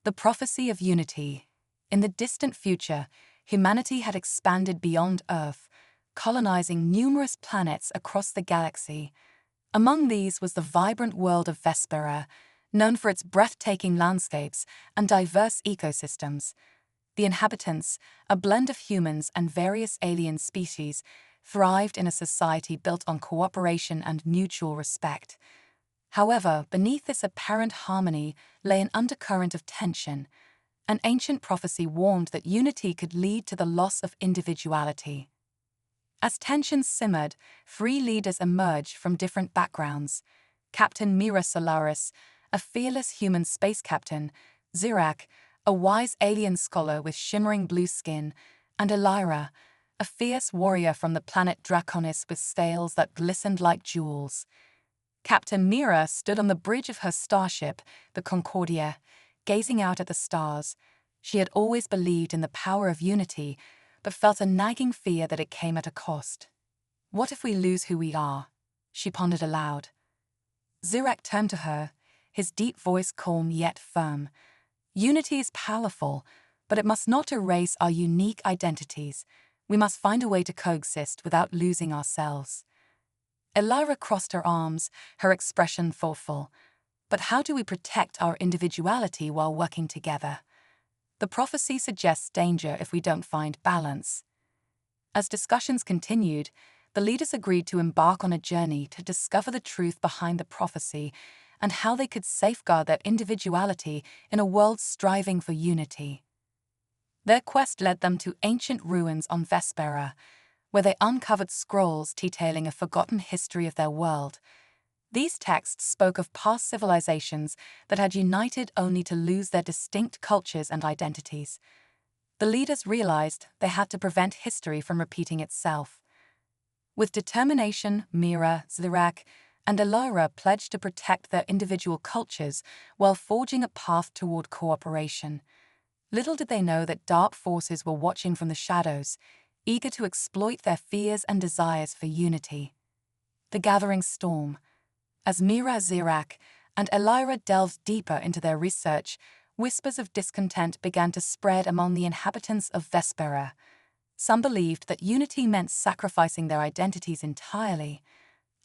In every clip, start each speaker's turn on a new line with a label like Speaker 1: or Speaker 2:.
Speaker 1: The prophecy of unity. In the distant future, humanity had expanded beyond Earth, colonizing numerous planets across the galaxy. Among these was the vibrant world of Vespera, known for its breathtaking landscapes and diverse ecosystems. The inhabitants, a blend of humans and various alien species, thrived in a society built on cooperation and mutual respect. However, beneath this apparent harmony lay an undercurrent of tension. An ancient prophecy warned that unity could lead to the loss of individuality. As tensions simmered, three leaders emerged from different backgrounds. Captain Mira Thompson, a fearless human space captain, Zirak, a wise alien scholar with shimmering blue skin, and Elira, a fierce warrior from the planet Draconis with scales that glistened like jewels. Captain Mira stood on the bridge of her starship, the Concordia, gazing out at the stars. She had always believed in the power of unity, but felt a nagging fear that it came at a cost. What if we lose who we are? She pondered aloud. Zirak turned to her, his deep voice calm yet firm. Unity is powerful, but it must not erase our unique identities. We must find a way to coexist without losing ourselves. Elira crossed her arms, her expression thoughtful. But how do we protect our individuality while working together? The prophecy suggests danger if we don't find balance. As discussions continued, the leaders agreed to embark on a journey to discover the truth behind the prophecy and how they could safeguard their individuality in a world striving for unity. Their quest led them to ancient ruins on Vespera, where they uncovered scrolls detailing a forgotten history of their world. These texts spoke of past civilizations that had united only to lose their distinct cultures and identities. The leaders realized they had to prevent history from repeating itself. With determination, Mira, Zirak, and Elira pledged to protect their individual cultures while forging a path toward cooperation. Little did they know that dark forces were watching from the shadows, eager to exploit their fears and desires for unity. The gathering storm. As Mira, Zirak, and Elira delved deeper into their research, whispers of discontent began to spread among the inhabitants of Vespera. Some believed that unity meant sacrificing their identities entirely.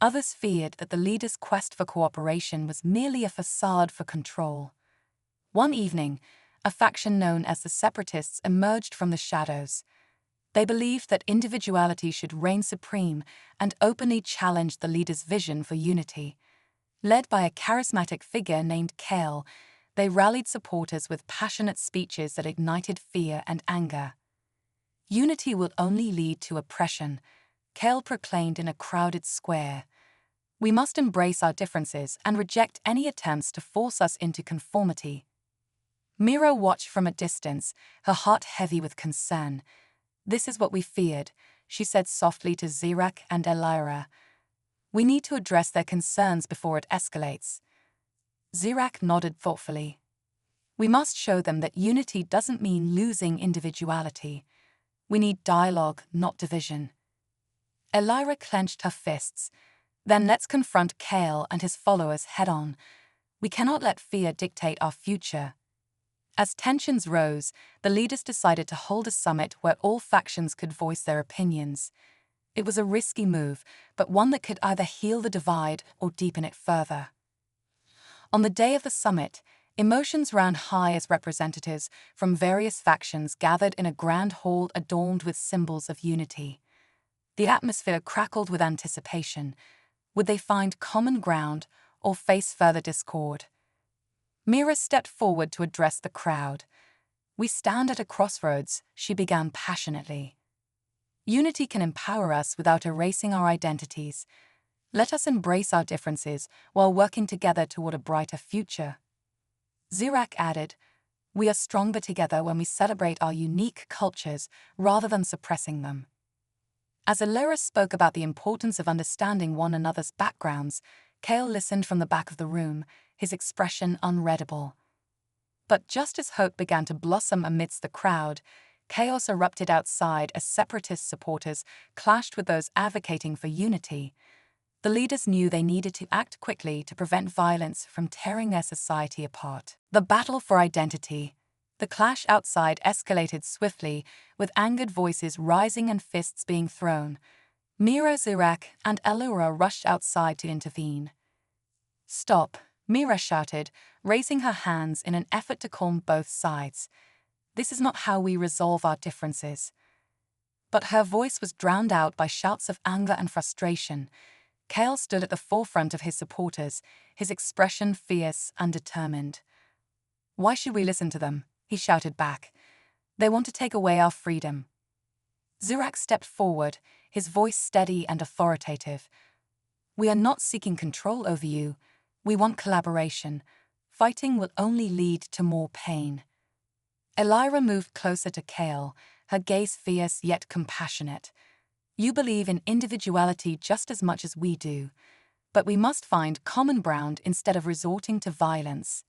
Speaker 1: Others feared that the leaders' quest for cooperation was merely a facade for control. One evening, a faction known as the Separatists emerged from the shadows. They believed that individuality should reign supreme and openly challenged the leaders' vision for unity. Led by a charismatic figure named Kale, they rallied supporters with passionate speeches that ignited fear and anger. Unity will only lead to oppression, Kale proclaimed in a crowded square. We must embrace our differences and reject any attempts to force us into conformity. Mira watched from a distance, her heart heavy with concern. This is what we feared, she said softly to Zirak and Elira. We need to address their concerns before it escalates. Zirak nodded thoughtfully. We must show them that unity doesn't mean losing individuality. We need dialogue, not division. Elira clenched her fists. Then let's confront Kale and his followers head-on. We cannot let fear dictate our future. As tensions rose, the leaders decided to hold a summit where all factions could voice their opinions. It was a risky move, but one that could either heal the divide or deepen it further. On the day of the summit, emotions ran high as representatives from various factions gathered in a grand hall adorned with symbols of unity. The atmosphere crackled with anticipation. Would they find common ground or face further discord? Mira stepped forward to address the crowd. We stand at a crossroads, she began passionately. Unity can empower us without erasing our identities. Let us embrace our differences while working together toward a brighter future. Zirak added, we are stronger together when we celebrate our unique cultures rather than suppressing them. As Elira spoke about the importance of understanding one another's backgrounds, Kale listened from the back of the room, his expression unreadable. But just as hope began to blossom amidst the crowd, chaos erupted outside as separatist supporters clashed with those advocating for unity. The leaders knew they needed to act quickly to prevent violence from tearing their society apart. The battle for identity. The clash outside escalated swiftly, with angered voices rising and fists being thrown. Mira, Zirak, and Allura rushed outside to intervene. "Stop," Mira shouted, raising her hands in an effort to calm both sides. "This is not how we resolve our differences." But her voice was drowned out by shouts of anger and frustration. Kale stood at the forefront of his supporters, his expression fierce and determined. "Why should we listen to them?" he shouted back. "They want to take away our freedom." Zirak stepped forward, his voice steady and authoritative. "We are not seeking control over you. We want collaboration. Fighting will only lead to more pain." Elira moved closer to Kale, her gaze fierce yet compassionate. "You believe in individuality just as much as we do, but we must find common ground instead of resorting to violence."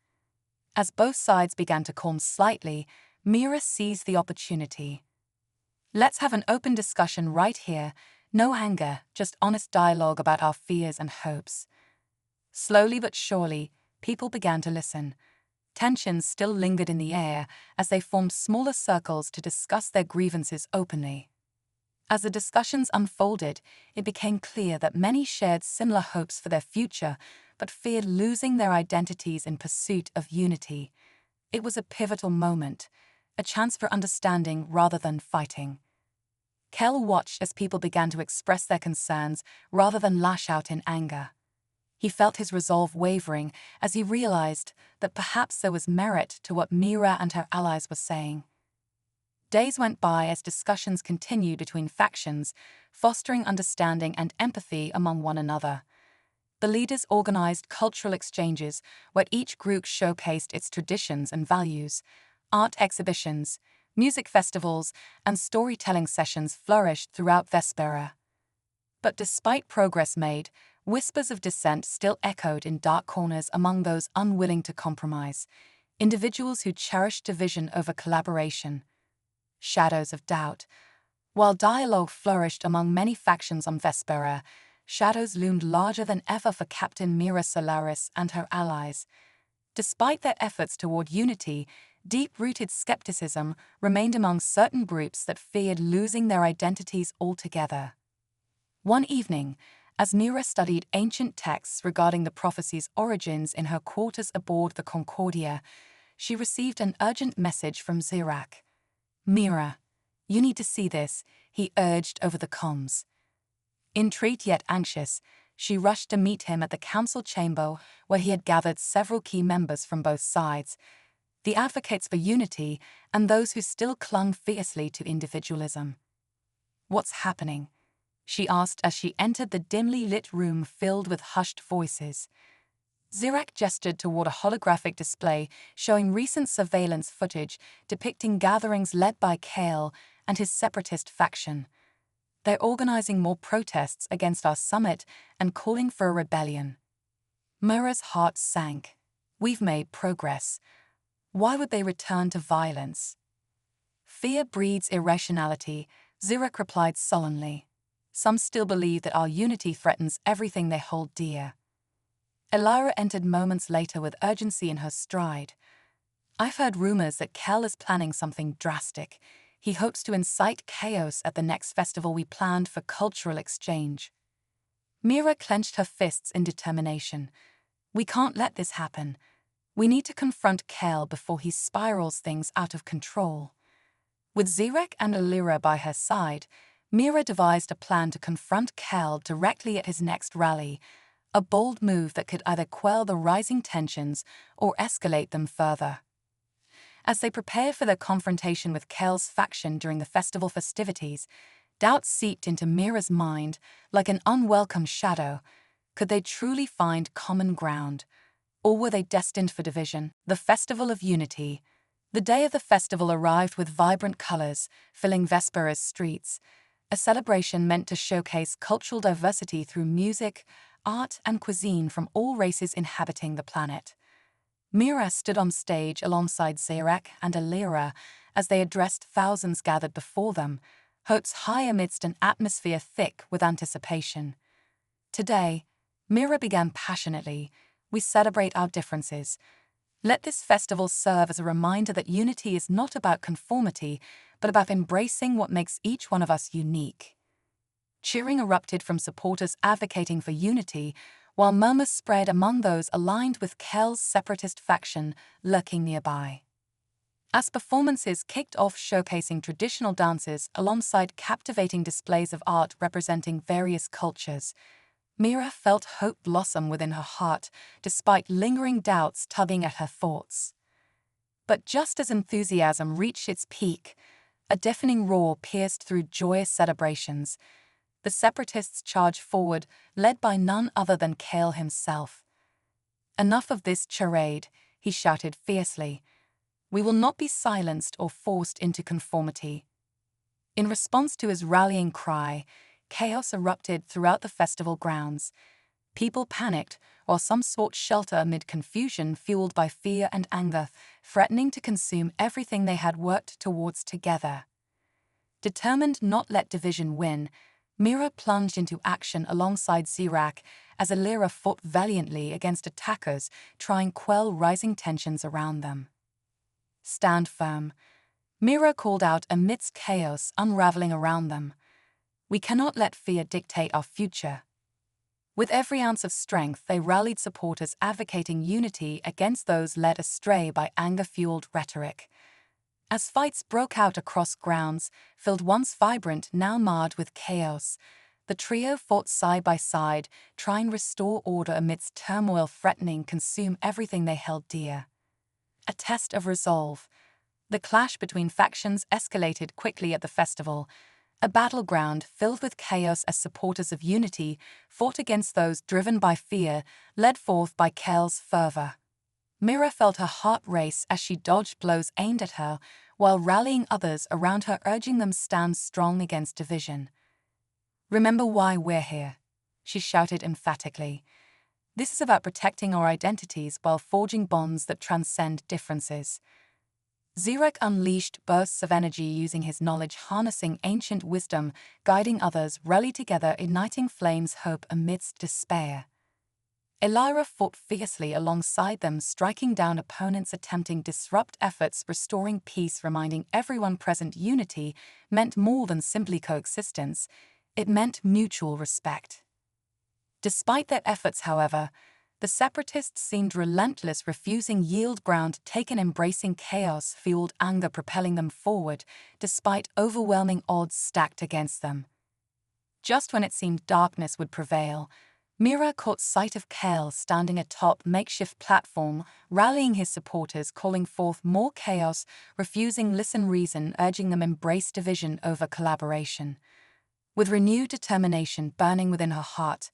Speaker 1: As both sides began to calm slightly, Mira seized the opportunity. "Let's have an open discussion right here. No anger, just honest dialogue about our fears and hopes." Slowly but surely, people began to listen. Tensions still lingered in the air as they formed smaller circles to discuss their grievances openly. As the discussions unfolded, it became clear that many shared similar hopes for their future, but feared losing their identities in pursuit of unity. It was a pivotal moment, a chance for understanding rather than fighting. Kel watched as people began to express their concerns rather than lash out in anger. He felt his resolve wavering as he realized that perhaps there was merit to what Mira and her allies were saying. Days went by as discussions continued between factions, fostering understanding and empathy among one another. The leaders organized cultural exchanges where each group showcased its traditions and values. Art exhibitions, music festivals, and storytelling sessions flourished throughout Vespera. But despite progress made, whispers of dissent still echoed in dark corners among those unwilling to compromise, individuals who cherished division over collaboration. Shadows of doubt. While dialogue flourished among many factions on Vespera, shadows loomed larger than ever for Captain Mira Solaris and her allies. Despite their efforts toward unity, deep-rooted skepticism remained among certain groups that feared losing their identities altogether. One evening, as Mira studied ancient texts regarding the prophecy's origins in her quarters aboard the Concordia, she received an urgent message from Zirak. "Mira, you need to see this," he urged over the comms. Intrigued yet anxious, she rushed to meet him at the council chamber where he had gathered several key members from both sides, the advocates for unity and those who still clung fiercely to individualism. "What's happening?" she asked as she entered the dimly lit room filled with hushed voices. Zirak gestured toward a holographic display showing recent surveillance footage depicting gatherings led by Kale and his separatist faction. "They're organizing more protests against our summit and calling for a rebellion." Mira's heart sank. "We've made progress. Why would they return to violence?" "Fear breeds irrationality," Zirak replied sullenly. "Some still believe that our unity threatens everything they hold dear." Elira entered moments later with urgency in her stride. "I've heard rumors that Kel is planning something drastic. He hopes to incite chaos at the next festival we planned for cultural exchange." Mira clenched her fists in determination. "We can't let this happen. We need to confront Kel before he spirals things out of control." With Zirak and Elira by her side, Mira devised a plan to confront Kel directly at his next rally, a bold move that could either quell the rising tensions or escalate them further. As they prepared for their confrontation with Kel's faction during the festival festivities, doubt seeped into Mira's mind like an unwelcome shadow. Could they truly find common ground? Or were they destined for division? The Festival of Unity. The day of the festival arrived with vibrant colors, filling Vespera's streets, a celebration meant to showcase cultural diversity through music, art, and cuisine from all races inhabiting the planet. Mira stood on stage alongside Zirak and Elira as they addressed thousands gathered before them, hopes high amidst an atmosphere thick with anticipation. Today, Mira began passionately, we celebrate our differences. Let this festival serve as a reminder that unity is not about conformity, but about embracing what makes each one of us unique. Cheering erupted from supporters advocating for unity, while murmurs spread among those aligned with Kel's separatist faction lurking nearby. As performances kicked off showcasing traditional dances alongside captivating displays of art representing various cultures, Mira felt hope blossom within her heart, despite lingering doubts tugging at her thoughts. But just as enthusiasm reached its peak, a deafening roar pierced through joyous celebrations. The separatists charged forward, led by none other than Kel himself. "Enough of this charade," he shouted fiercely. "We will not be silenced or forced into conformity." In response to his rallying cry, chaos erupted throughout the festival grounds. People panicked, while some sought shelter amid confusion fueled by fear and anger, threatening to consume everything they had worked towards together. Determined not let division win, Mira plunged into action alongside Zirak as Illyra fought valiantly against attackers trying quell rising tensions around them. "Stand firm," Mira called out amidst chaos unraveling around them. "We cannot let fear dictate our future." With every ounce of strength, they rallied supporters advocating unity against those led astray by anger-fueled rhetoric. As fights broke out across grounds, filled once vibrant, now marred with chaos, the trio fought side by side, trying to restore order amidst turmoil threatening consume everything they held dear. A test of resolve. The clash between factions escalated quickly at the festival, a battleground filled with chaos as supporters of unity fought against those driven by fear, led forth by Kel's fervor. Mira felt her heart race as she dodged blows aimed at her, while rallying others around her, urging them stand strong against division. "Remember why we're here," she shouted emphatically. "This is about protecting our identities while forging bonds that transcend differences." Zirak unleashed bursts of energy using his knowledge, harnessing ancient wisdom, guiding others, rally together, igniting flames, hope amidst despair. Illyra fought fiercely alongside them, striking down opponents attempting disrupt efforts, restoring peace, reminding everyone present unity meant more than simply coexistence, it meant mutual respect. Despite their efforts, however, the separatists seemed relentless, refusing yield ground taken, embracing chaos-fueled anger, propelling them forward, despite overwhelming odds stacked against them. Just when it seemed darkness would prevail, Mira caught sight of Kel standing atop makeshift platform, rallying his supporters, calling forth more chaos, refusing listen reason, urging them embrace division over collaboration. With renewed determination burning within her heart,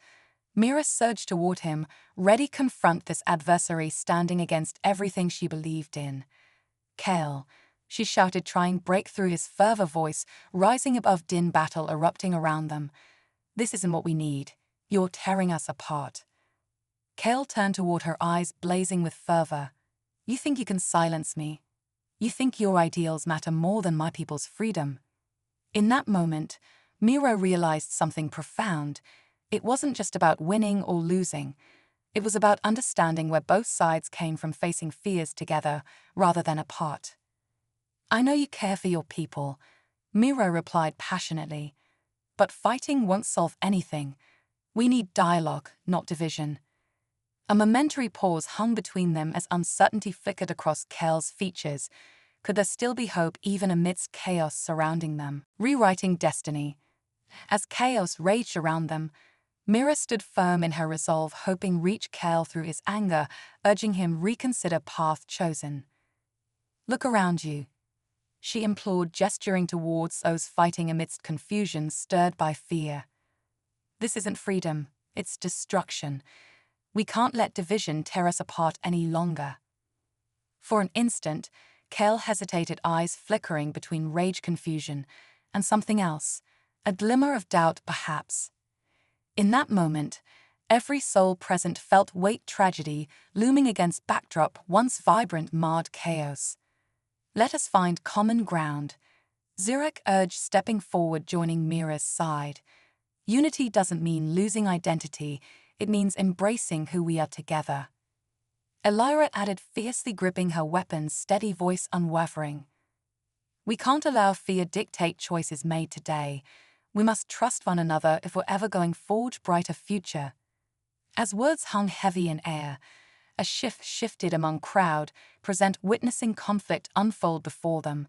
Speaker 1: Mira surged toward him, ready to confront this adversary standing against everything she believed in. "Kel," she shouted, trying to break through his fervor voice, rising above din battle erupting around them. "This isn't what we need. You're tearing us apart." Kel turned toward her, eyes blazing with fervor. "You think you can silence me? You think your ideals matter more than my people's freedom?" In that moment, Mira realized something profound. It wasn't just about winning or losing. It was about understanding where both sides came from, facing fears together rather than apart. "I know you care for your people," Mira replied passionately. "But fighting won't solve anything. We need dialogue, not division." A momentary pause hung between them as uncertainty flickered across Kel's features. Could there still be hope even amidst chaos surrounding them? Rewriting destiny. As chaos raged around them, Mira stood firm in her resolve, hoping reach Kel through his anger, urging him reconsider path chosen. "Look around you," she implored, gesturing towards those fighting amidst confusion stirred by fear. "This isn't freedom, it's destruction. We can't let division tear us apart any longer." For an instant, Kel hesitated, eyes flickering between rage, confusion, and something else, a glimmer of doubt perhaps. In that moment, every soul present felt weight tragedy looming against backdrop once vibrant marred chaos. "Let us find common ground," Zirak urged, stepping forward, joining Mira's side. Unity doesn't mean losing identity, it means embracing who we are together. Elira added, fiercely gripping her weapon's steady voice unwavering. We can't allow fear dictate choices made today. We must trust one another if we're ever going to forge brighter future. As words hung heavy in air, a shift shifted among crowd, present witnessing conflict unfold before them.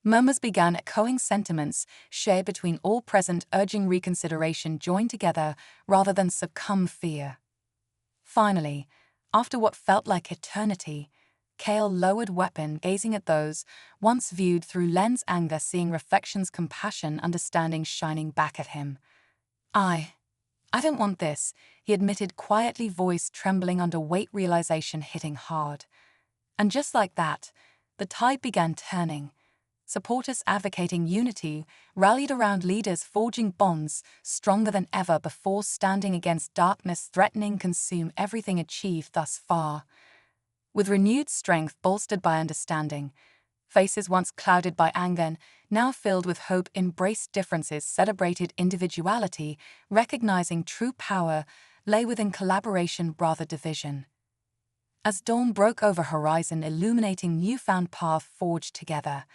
Speaker 1: Murmurs began echoing sentiments shared between all present, urging reconsideration, join together rather than succumb fear. Finally, after what felt like eternity, Kale lowered weapon, gazing at those once viewed through lens anger, seeing reflections, compassion, understanding shining back at him. I don't want this, he admitted, quietly, voice trembling under weight, realization hitting hard. And just like that, the tide began turning. Supporters advocating unity rallied around leaders forging bonds stronger than ever before, standing against darkness threatening consume everything achieved thus far. With renewed strength bolstered by understanding, faces once clouded by anger now filled with hope embraced differences, celebrated individuality, recognizing true power lay within collaboration rather division. As dawn broke over horizon, illuminating newfound path forged together,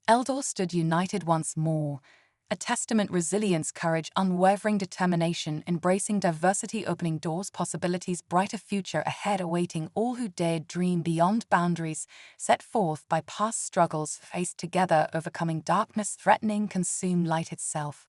Speaker 1: Eldor stood united once more, a testament resilience, courage, unwavering determination, embracing diversity, opening doors, possibilities, brighter future ahead awaiting all who dared dream beyond boundaries set forth by past struggles, faced together, overcoming darkness threatening consume light itself.